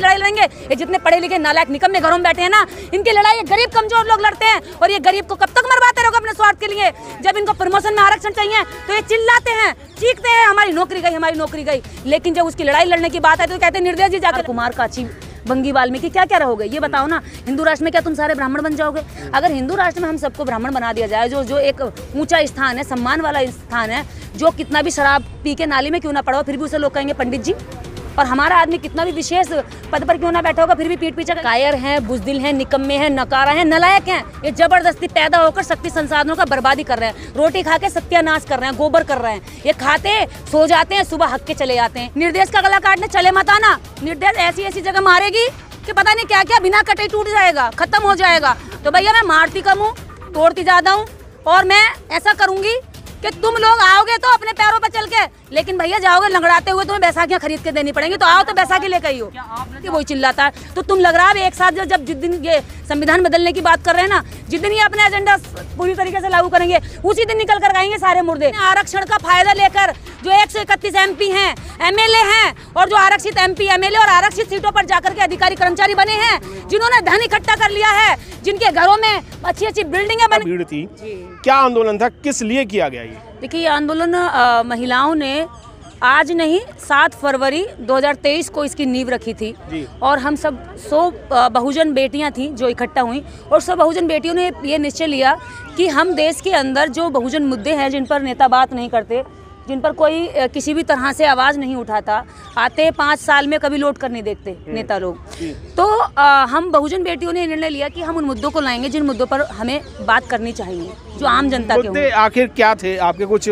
लड़ाई लड़ेंगे? ये जितने पढ़े लिखे नालायक निकम्मे घरों में बैठे हैं ना, इनकी लड़ाई ये गरीब कमजोर लोग लड़ते हैं। और ये गरीब को कब तक मरवाते रहोगे अपने स्वार्थ के लिए? जब इनको प्रमोशन में आरक्षण चाहिए तो ये चिल्लाते हैं, चीखते हैं हमारी नौकरी गई, हमारी नौकरी गई। लेकिन जब उसकी लड़ाई लड़ने की बात है तो कहते हैं निर्दय जी जाकर कुमार काची बंगी वाल्मीकि क्या क्या रहोगे? ये बताओ ना। हिंदू राष्ट्र में क्या तुम सारे ब्राह्मण बन जाओगे? अगर हिंदू राष्ट्र में हम सबको ब्राह्मण बना दिया जाए, जो एक ऊंचा स्थान है, सम्मान वाला स्थान है, जो कितना भी शराब पी के नाली में क्यों ना पड़ा फिर भी उसे लोग कहेंगे पंडित जी। और हमारा आदमी कितना भी विशेष पद पर क्यों ना बैठा होगा फिर भी पीठ पीछे कायर हैं, बुजदिल हैं, निकम्मे हैं, नकारा हैं, नलायक हैं। ये जबरदस्ती पैदा होकर शक्ति संसाधनों का बर्बादी कर रहे हैं। रोटी खा के सत्यानाश कर रहे हैं, गोबर कर रहे हैं। ये खाते सो जाते हैं, सुबह हक के चले जाते हैं। निर्देश का गला काटने चले मत आना। निर्देश ऐसी ऐसी जगह मारेगी कि पता नहीं क्या क्या बिना कटे टूट जाएगा, खत्म हो जाएगा। तो भैया मैं मारती कम हूँ, तोड़ती ज्यादा हूँ। और मैं ऐसा करूंगी कि तुम लोग आओगे तो अपने पैरों पर चल के, लेकिन भैया जाओगे लंगड़ाते हुए, तुम्हें बैसाखियां खरीद के देनी पड़ेंगी। तो आओ तो बैसाखी लेकर ही हो। वही चिल्लाता है तो तुम लग रहा है एक साथ जब जिस दिन ये संविधान बदलने की बात कर रहे हैं ना, जिस दिन ये अपने एजेंडा पूरी तरीके से लागू करेंगे उसी दिन निकल कर आएंगे सारे मुर्दे। आरक्षण का फायदा लेकर जो 131 MP हैं, MLA हैं, और जो आरक्षित MP, MLA और आरक्षित सीटों पर जाकर के अधिकारी कर्मचारी बने हैं, जिन्होंने धन इकट्ठा कर लिया है, जिनके घरों में अच्छी अच्छी बिल्डिंगें बनी। भीड़ थी, क्या आंदोलन था, किस लिए किया गया ये? देखिए ये आंदोलन महिलाओं ने आज नहीं 7 फरवरी 2023 को इसकी नींव रखी थी। और हम सब 100 बहुजन बेटियां थी जो इकट्ठा हुई, और 100 बहुजन बेटियों ने ये निश्चय लिया कि हम देश के अंदर जो बहुजन मुद्दे हैं जिन पर नेता बात नहीं करते, जिन पर कोई किसी भी तरह से आवाज़ नहीं उठाता, आते 5 साल में कभी लौट कर नहीं देखते नेता लोग, तो हम बहुजन बेटियों ने निर्णय लिया कि हम उन मुद्दों को लाएंगे जिन मुद्दों पर हमें बात करनी चाहिए, जो आम जनता के मुद्दे आखिर क्या थे आपके? कुछ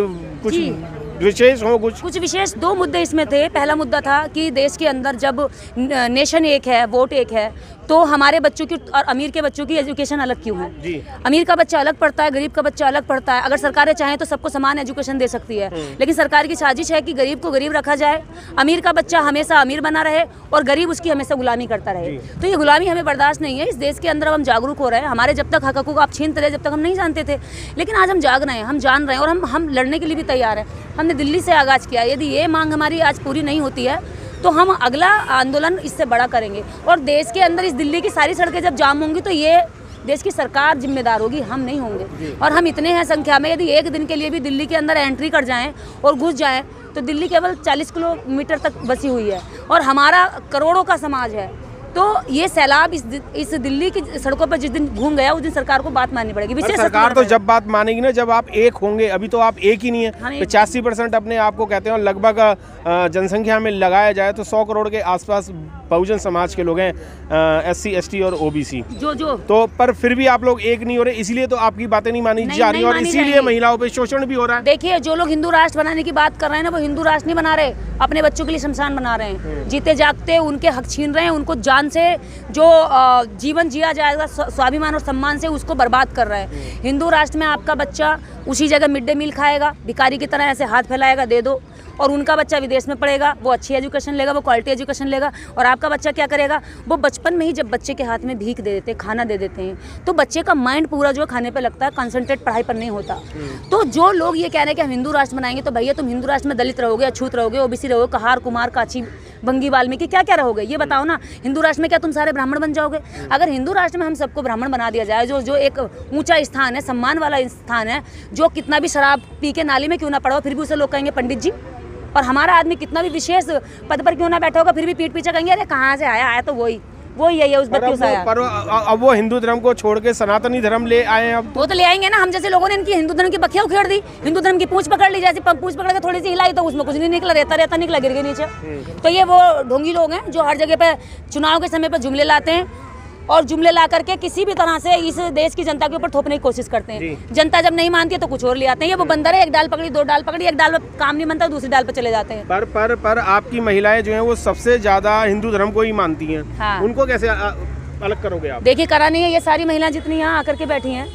विशेष हो? कुछ विशेष 2 मुद्दे इसमें थे। पहला मुद्दा था कि देश के अंदर जब नेशन एक है, वोट एक है, तो हमारे बच्चों की और अमीर के बच्चों की एजुकेशन अलग क्यों है? अमीर का बच्चा अलग पढ़ता है, गरीब का बच्चा अलग पढ़ता है। अगर सरकारें चाहें तो सबको समान एजुकेशन दे सकती है, लेकिन सरकार की साजिश है कि गरीब को गरीब रखा जाए, अमीर का बच्चा हमेशा अमीर बना रहे और गरीब उसकी हमेशा गुलामी करता रहे। तो ये गुलामी हमें बर्दाश्त नहीं है। इस देश के अंदर हम जागरूक हो रहे हैं। हमारे जब तक हकों को आप छीनते रहे, जब तक हम नहीं जानते थे, लेकिन आज हम जाग रहे हैं, हम जान रहे हैं, और हम लड़ने के लिए भी तैयार हैं। हमने दिल्ली से आगाज किया। यदि ये मांग हमारी आज पूरी नहीं होती है तो हम अगला आंदोलन इससे बड़ा करेंगे। और देश के अंदर इस दिल्ली की सारी सड़कें जब जाम होंगी तो ये देश की सरकार जिम्मेदार होगी, हम नहीं होंगे। और हम इतने हैं संख्या में, यदि एक दिन के लिए भी दिल्ली के अंदर एंट्री कर जाएं और घुस जाएं तो दिल्ली केवल 40 किलोमीटर तक बसी हुई है और हमारा करोड़ों का समाज है। तो ये सैलाब इस दिल्ली की सड़कों पर जिस दिन घूम गया उस दिन सरकार को बात माननी पड़ेगी। विशेष सरकार तो जब बात मानेगी ना, जब आप एक होंगे। अभी तो आप एक ही नहीं है। 85% अपने आप को कहते हैं, और लगभग जनसंख्या में लगाया जाए तो 100 करोड़ के आसपास बहुजन समाज के लोग हैं, SC ST और OBC जो तो पर फिर भी आप लोग एक नहीं हो रहे, इसीलिए तो आपकी बातें नहीं मानी जा रही और इसीलिए महिलाओं पे शोषण भी हो रहा है। देखिए जो लोग हिंदू राष्ट्र बनाने की बात कर रहे हैं ना, वो हिंदू राष्ट्र नहीं बना रहे, अपने बच्चों के लिए शमशान बना रहे हैं। जीते जागते उनके हक छीन रहे हैं, उनको जान से जो जीवन जिया जाएगा स्वाभिमान और सम्मान से उसको बर्बाद कर रहे हैं। हिंदू राष्ट्र में आपका बच्चा उसी जगह मिड डे मील खाएगा, भिखारी की तरह ऐसे हाथ फैलाएगा दे दो, और उनका बच्चा विदेश में पढ़ेगा, वो अच्छी एजुकेशन लेगा, वो क्वालिटी एजुकेशन लेगा। और आपका बच्चा क्या करेगा? वो बचपन में ही जब बच्चे के हाथ में भीख दे देते हैं, खाना दे देते हैं, तो बच्चे का माइंड पूरा जो खाने पे लगता है, कंसंट्रेट पढ़ाई पर नहीं होता। तो जो लोग ये कह रहे हैं कि हम हिंदू राष्ट्र बनाएंगे, तो भैया तुम हिंदू राष्ट्र में दलित रहोगे, अछूत रहोगे, OBC रहोगे, कहार, कुमार, काची, बंगी वाल्मीकि, क्या क्या रहोगे? ये बताओ ना। हिंदू राष्ट्र में क्या तुम सारे ब्राह्मण बन जाओगे? अगर हिंदू राष्ट्र में हम सबको ब्राह्मण बना दिया जाए, जो एक ऊंचा स्थान है, सम्मान वाला स्थान है, जो कितना भी शराब पी के नाली में क्यों ना पड़ा फिर भी उसे लोग कहेंगे पंडित जी। और हमारा आदमी कितना भी विशेष पद पर क्यों ना बैठा होगा फिर भी पीठ पीछे कहेंगे अरे कहाँ से आया तो वही है, उस बच्चे से आया। पर अब वो हिंदू धर्म को छोड़ के सनातनी धर्म ले आए। अब वो तो ले आएंगे ना। हम जैसे लोगों ने इनकी हिंदू धर्म की बखिया उखेड़ दी, हिंदू धर्म की पूंछ पकड़ ली, जैसे पूंछ पकड़ के थोड़ी सी हिलाई तो उसमें कुछ नहीं निकला, रहता निकला, गिर गए नीचे। तो ये वो ढोंगी लोग हैं जो हर जगह पे चुनाव के समय पर जुमले लाते हैं और जुमले ला करके किसी भी तरह से इस देश की जनता के ऊपर थोपने की कोशिश करते हैं। जनता जब नहीं मानती है तो कुछ और ले आते हैं। ये वो बंदर है, एक डाल पकड़ी, 2 डाल पकड़ी, एक डाल में काम नहीं बनता, दूसरी डाल पर चले जाते हैं। पर आपकी महिलाएं जो हैं वो सबसे ज्यादा हिंदू धर्म को ही मानती हैं। हाँ। उनको कैसे अलग करोगे आप? देखिए करा नहीं है, ये सारी महिलाएं जितनी यहाँ आकर के बैठी हैं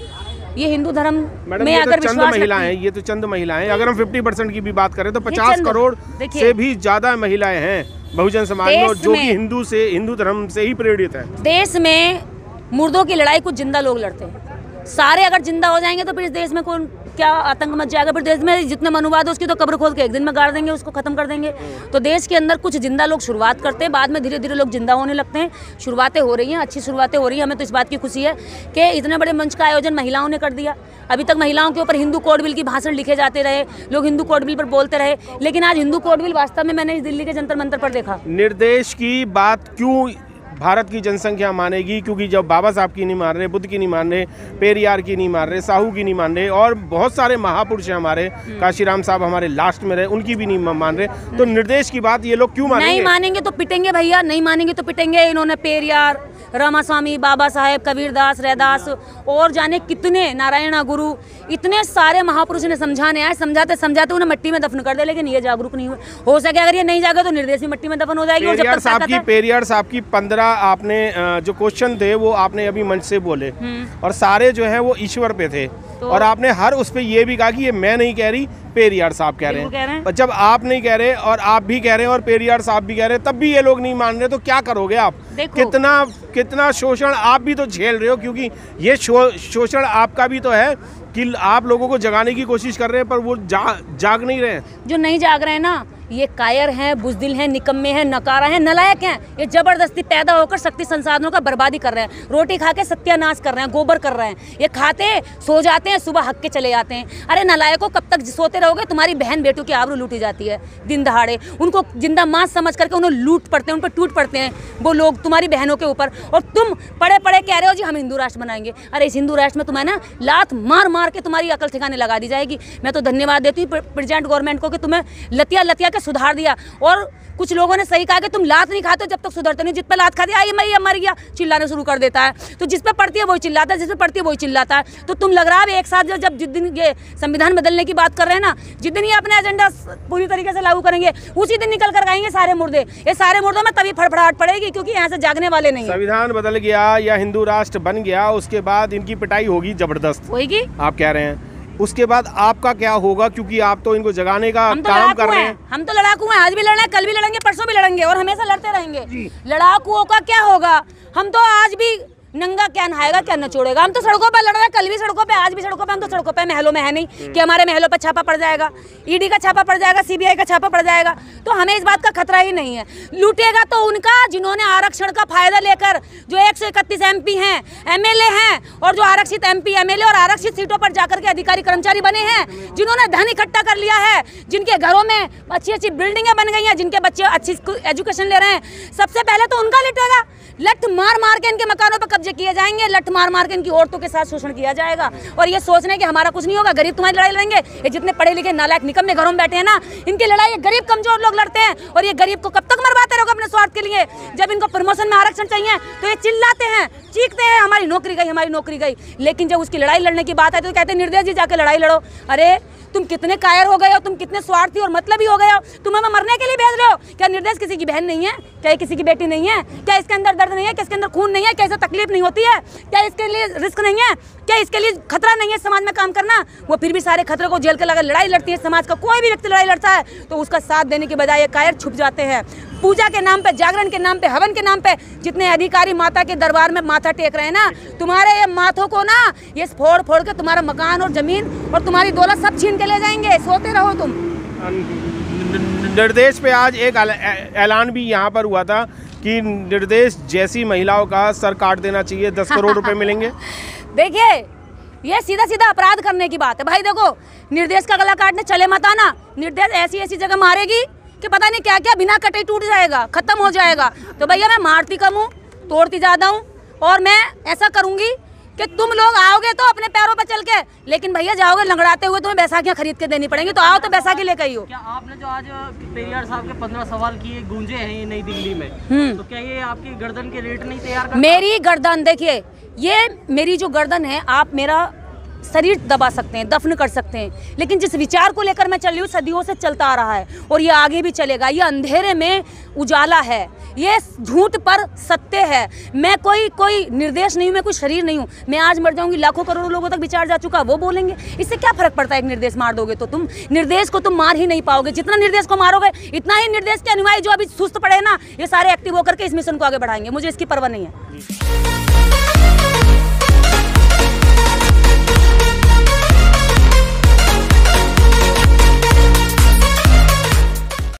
ये हिंदू धर्म में आकर चंद महिलाएं, ये तो चंद महिलाएं। अगर हम 50% की भी बात करें तो 50 करोड़ से भी ज्यादा महिलाएं हैं बहुजन समाज में, जो कि हिंदू धर्म से ही प्रेरित है। देश में मुर्दों की लड़ाई कुछ जिंदा लोग लड़ते हैं, सारे अगर जिंदा हो जाएंगे तो फिर इस देश में कौन क्या आतंक मच जाएगा फिर देश में। जितने मनुवाद है उसकी तो कब्र खोद के एक दिन में गाड़ देंगे, उसको खत्म कर देंगे। तो देश के अंदर कुछ जिंदा लोग शुरुआत करते हैं, बाद में धीरे धीरे लोग जिंदा होने लगते हैं। शुरुआतें हो रही हैं, अच्छी शुरुआतें हो रही हैं। हमें तो इस बात की खुशी है कि इतने बड़े मंच का आयोजन महिलाओं ने कर दिया। अभी तक महिलाओं के ऊपर हिंदू कोड बिल की भाषण लिखे जाते रहे, लोग हिंदू कोड बिल पर बोलते रहे, लेकिन आज हिंदू कोड बिल वास्तव में मैंने इस दिल्ली के जंतर मंतर पर देखा। निर्देश की बात क्यों भारत की जनसंख्या मानेगी? क्योंकि जब बाबा साहब की नहीं मान रहे, बुद्ध की नहीं मान रहे, पेरियार की नहीं मान रहे, साहू की नहीं मान रहे, और बहुत सारे महापुरुष हैं हमारे, काशीराम साहब हमारे लास्ट में रहे, उनकी भी नहीं मान रहे, तो निर्देश की बात ये लोग क्यों मानेंगे? नहीं मानेंगे तो पिटेंगे भैया, नहीं मानेंगे तो पिटेंगे। इन्होंने पेरियार, रामास्वामी, बाबा साहेब, कबीरदास, रैदास और जाने कितने, नारायणा गुरु, इतने सारे महापुरुष ने समझाने आए, समझाते समझाते उन्हें मिट्टी में दफन कर दे, लेकिन ये जागरूक नहीं हुए। हो सके अगर ये नहीं जागे तो निर्देश भी मिट्टी में दफन हो जाएगी। पेरियार साहब की 15 आपने जो क्वेश्चन थे वो आपने अभी मंच से बोले, और सारे जो है वो ईश्वर पे थे, और आपने हर उस पे ये भी कहा कि ये मैं नहीं कह रही, पेरियार साहब कह रहे हैं। और जब आप नहीं कह रहे और आप भी कह रहे हैं और पेरियार साहब भी कह रहे हैं, तब भी ये लोग नहीं मान रहे, तो क्या करोगे आप? कितना शोषण आप भी तो झेल रहे हो, क्योंकि ये शोषण आपका भी तो है कि आप लोगों को जगाने की कोशिश कर रहे हैं, पर वो जाग नहीं रहे हैं। जो नहीं जाग रहे हैं ना, ये कायर हैं, बुजदिल हैं, निकम्मे हैं, नकारा हैं, नलायक हैं। ये जबरदस्ती पैदा होकर शक्ति संसाधनों का बर्बादी कर रहे हैं, रोटी खा के सत्यानाश कर रहे हैं, गोबर कर रहे हैं। ये खाते सो जाते हैं, सुबह हक के चले जाते हैं। अरे नलायकों, कब तक सोते रहोगे? तुम्हारी बहन बेटों की आबरू लूटी जाती है दिन दहाड़े, उनको जिंदा मांस समझ करके उन्हें लूट पड़ते हैं, उन पर टूट पड़ते हैं वो लोग तुम्हारी बहनों के ऊपर, और तुम पड़े पड़े कह रहे हो जी हम हिंदू राष्ट्र बनाएंगे। अरे इस हिंदू राष्ट्र में तुम्हें ना लात मार मार के तुम्हारी अकल ठिकाने लगा दी जाएगी। मैं तो धन्यवाद देती हूँ प्रेजेंट गवर्नमेंट को कि तुम्हें लतिया के सुधार दिया। और कुछ लोगों ने सही कहा कि तुम लात नहीं खाते जब तक सुधरते नहीं। जिस पे लात खाती है मैं मर गया चिल्लाने शुरू कर देता है, तो जिस पे पड़ती है वही चिल्लाता है, जिस पे पड़ती है वही चिल्लाता है। तो तुम लग रहा है एक साथ जब जिस दिन ये संविधान बदलने की बात कर रहे हैं ना, जिस दिन ये अपने एजेंडा पूरी तरीके से लागू करेंगे, उसी दिन निकल कर आएंगे सारे मुर्दे। ये सारे मुर्दों में तभी फड़फड़ाहट पड़ेगी, क्योंकि यहाँ से जागने वाले नहीं। संविधान बदल गया या हिंदू राष्ट्र बन गया, उसके बाद इनकी पिटाई होगी जबरदस्त, होगी आप कह रहे हैं। उसके बाद आपका क्या होगा? क्योंकि आप तो इनको जगाने का काम कर रहे हैं। हम तो लड़ाकू हैं, आज भी लड़ना है, कल भी लड़ेंगे, परसों भी लड़ेंगे और हमेशा लड़ते रहेंगे। लड़ाकुओं का क्या होगा? हम तो आज भी नंगा क्या नहाएगा क्या नचोड़ेगा। हम तो सड़कों पर लड़ रहे हैं, कल भी सड़कों पे, आज भी सड़कों पे। हम तो सड़कों पे, महलों में है नहीं कि हमारे महलों पर छापा पड़ जाएगा, ईडी का छापा पड़ जाएगा, सीबीआई का छापा पड़ जाएगा। तो हमें इस बात का खतरा ही नहीं है। लूटेगा तो उनका जिन्होंने आरक्षण का फायदा लेकर, जो 131 MP हैं, MLA हैं, और जो आरक्षित MP MLA और आरक्षित सीटों पर जाकर के अधिकारी कर्मचारी बने हैं, जिन्होंने धन इकट्ठा कर लिया है, जिनके घरों में अच्छी अच्छी बिल्डिंगें बन गई हैं, जिनके बच्चे अच्छी एजुकेशन ले रहे हैं, सबसे पहले तो उनका लुटेगा। लठ मार मार के इनके मकानों पर कब्जे किए जाएंगे, लठ मार मार के इनकी औरतों के साथ शोषण किया जाएगा। और ये सोचने कि हमारा कुछ नहीं होगा, गरीब तुम्हारी लड़ाई लड़ेंगे। ये जितने पढ़े लिखे नालायक निकम्मे घरों में बैठे हैं ना, इनकी लड़ाई ये गरीब कमजोर लोग लड़ते हैं। और ये गरीब को कब तक मरवाते रहोगे अपने स्वार्थ के लिए? जब इनको प्रमोशन में आरक्षण चाहिए तो ये चिल्लाते हैं, चीखते हैं हमारी नौकरी गई, हमारी नौकरी गई। लेकिन जब उसकी लड़ाई लड़ने की बात है तो कहते हैं निर्देश जी जाके लड़ाई लड़ो। अरे तुम कितने कायर हो गए हो, तुम कितने स्वार्थी और मतलबी हो गए हो। तुम हमें मरने के लिए भेज रहे हो। क्या निर्देश किसी की बहन नहीं है? क्या ये किसी की बेटी नहीं है? क्या इसके अंदर दर्द नहीं है? क्या इसके अंदर खून नहीं है? क्या इसे तकलीफ नहीं होती है? क्या इसके लिए रिस्क नहीं है? क्या इसके लिए खतरा नहीं है समाज में काम करना? वो फिर भी सारे खतरे को झेल कर लगा लड़ाई लड़ती है। समाज का कोई भी व्यक्ति लड़ाई लड़ता है तो उसका साथ देने के बजाय ये कायर छुप जाते हैं। पूजा के नाम पे, जागरण के नाम पे, हवन के नाम पे जितने अधिकारी माता के दरबार में माथा टेक रहे हैं ना, तुम्हारे ये माथों को ना ये फोड़ फोड़ के तुम्हारा मकान और जमीन और तुम्हारी दौलत सब छीन के ले जाएंगे। सोते रहो तुम। निर्देश पे आज एक ऐलान भी यहाँ पर हुआ था कि निर्देश जैसी महिलाओं का सर काट देना चाहिए, 10 करोड़ रुपए मिलेंगे। देखिए ये सीधा सीधा अपराध करने की बात है भाई। देखो निर्देश का गला काटने चले मत आना। निर्देश ऐसी ऐसी जगह मारेगी कि पता नहीं क्या क्या बिना कटे टूट जाएगा, खत्म हो जाएगा। तो भैया मैं मारती कम हूँ, तोड़ती ज्यादा हूँ, और मैं ऐसा करूंगी कि तुम लोग आओगे तो अपने पैरों पर चल के, लेकिन भैया जाओगे लंगड़ाते हुए, तुम्हें बैसाखियां खरीद के देनी पड़ेंगी। तो आओ तो बैसाखी लेके आई हो। क्या आपने जो आज पेरियार साहब के 15 सवाल किए गूंजे हैं ये नई दिल्ली में, तो क्या ये आपकी गर्दन के रेट नहीं तैयार करता? मेरी गर्दन देखिए, ये मेरी जो गर्दन है, आप मेरा शरीर दबा सकते हैं, दफन कर सकते हैं, लेकिन जिस विचार को लेकर मैं चल रही हूँ सदियों से चलता आ रहा है और ये आगे भी चलेगा। ये अंधेरे में उजाला है, ये झूठ पर सत्य है। मैं कोई निर्देश नहीं हूँ, मैं कोई शरीर नहीं हूँ। मैं आज मर जाऊंगी, लाखों करोड़ों लोगों तक विचार जा चुका, वो बोलेंगे। इससे क्या फर्क पड़ता है? एक निर्देश मार दोगे तो तुम निर्देश को तुम मार ही नहीं पाओगे। जितना निर्देश को मारोगे इतना ही निर्देश के अनुयायी जो अभी सुस्त पड़े ना, ये सारे एक्टिव होकर के इस मिशन को आगे बढ़ाएंगे। मुझे इसकी परवाह नहीं है।